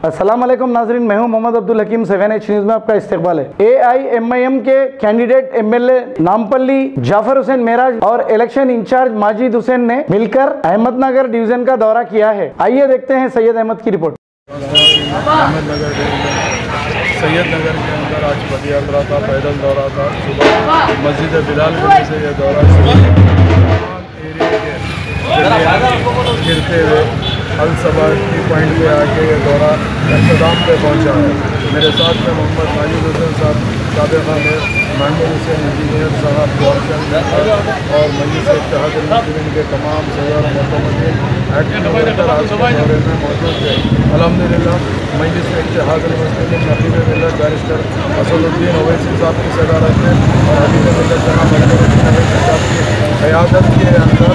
अस्सलाम वालेकुम नाजरीन, मैं हूं मोहम्मद अब्दुल हकीम। 7H न्यूज़ में आपका इस्तकबाल है। AIMIM के कैंडिडेट MLA नामपल्ली जाफर हुसैन मेराज और इलेक्शन इंचार्ज माजिद हुसैन ने मिलकर अहमदनगर डिवीजन का दौरा किया है। आइए देखते हैं सैयद अहमद की रिपोर्ट। अहमदनगर सैयद नगर के अंदर आज पदयात्रा था, पैदल दौरा था। सुबह मस्जिद बिलाल गली से ये दौरा गिरते हुए अल सबा की पॉइंट पे आके ये दौरा इंतजाम पे पहुंचा है। मेरे साथ में मोहम्मद माजिद हुसैन साहब, साबिक़ा मेयर महमूद हुसैन इंजीनियर साहब, और मजलिस इत्तेहाद मुस्लिमीन के तमाम सदर मोहतमदीन एक्टर आज के दौरे में मौजूद थे। अल्हम्दुलिल्लाह मजलिस इत्तेहाद मुस्लिमीन नकीब मिल्लत बैरिस्टर असदुद्दीन ओवैसी साहब की सदारत में और हबीब मिल्लत जनाब अकबरुद्दीन ओवैसी साहब की क़यादत के अंदर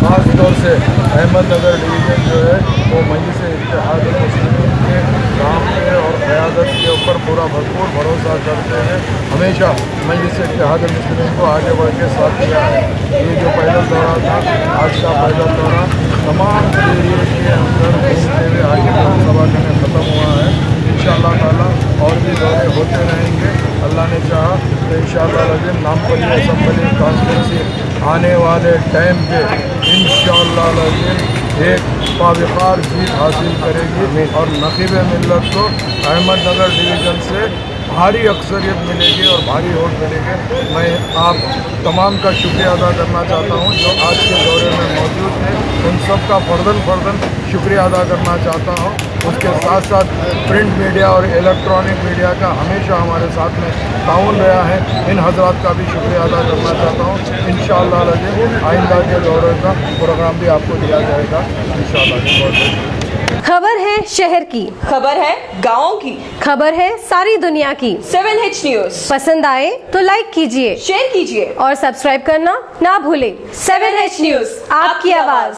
ख़ास तौर से अहमदनगर डिवीज़न जो है वो मजलिस इत्तेहाद मुस्लिमीन के काम पे और क़यादत के ऊपर पूरा भरपूर भरोसा करते हैं हमेशा मजलिस इत्तेहाद मुस्लिमीन को आगे बढ़ के साथ दिया है। ये जो पैदल दौरा था, आज का पैदल दौरा तमाम एरिए के अंदर घूमते हुए आज विधानसभा में ख़त्म हुआ है। इंशाअल्लाह ताला और भी दौरे होते रहेंगे। अल्लाह ने चाहा तो इंशाअल्लाह अज़ीम नामपल्ली असम्बली कॉन्स्टिट्यूंसी आने वाले टाइम पे इंशाअल्लाह अज़ीम एक बावक़ार जीत हासिल करेगी और नक़ीब मिल्लत को अहमदनगर डिवीज़न से भारी अक्सरियत मिलेगी और भारी वोट मिलेंगे। मैं आप तमाम का शुक्रिया अदा करना चाहता हूं जो आज के दौरे में मौजूद थे। उन सब का फ़र्दन शुक्रिया अदा करना चाहता हूं। उसके साथ साथ प्रिंट मीडिया और इलेक्ट्रॉनिक मीडिया का हमेशा हमारे साथ में ताउन रहा है। इन हज़रात का भी शुक्रिया अदा करना चाहता हूं। इंशाअल्लाह आइंदा के दौरे का प्रोग्राम भी आपको दिया जाएगा इंशाअल्लाह। खबर है शहर की, खबर है गाँव की, खबर है सारी दुनिया की। 7H न्यूज़ पसंद आए तो लाइक कीजिए, शेयर कीजिए और सब्सक्राइब करना ना भूलें। 7H न्यूज़, आपकी आवाज़।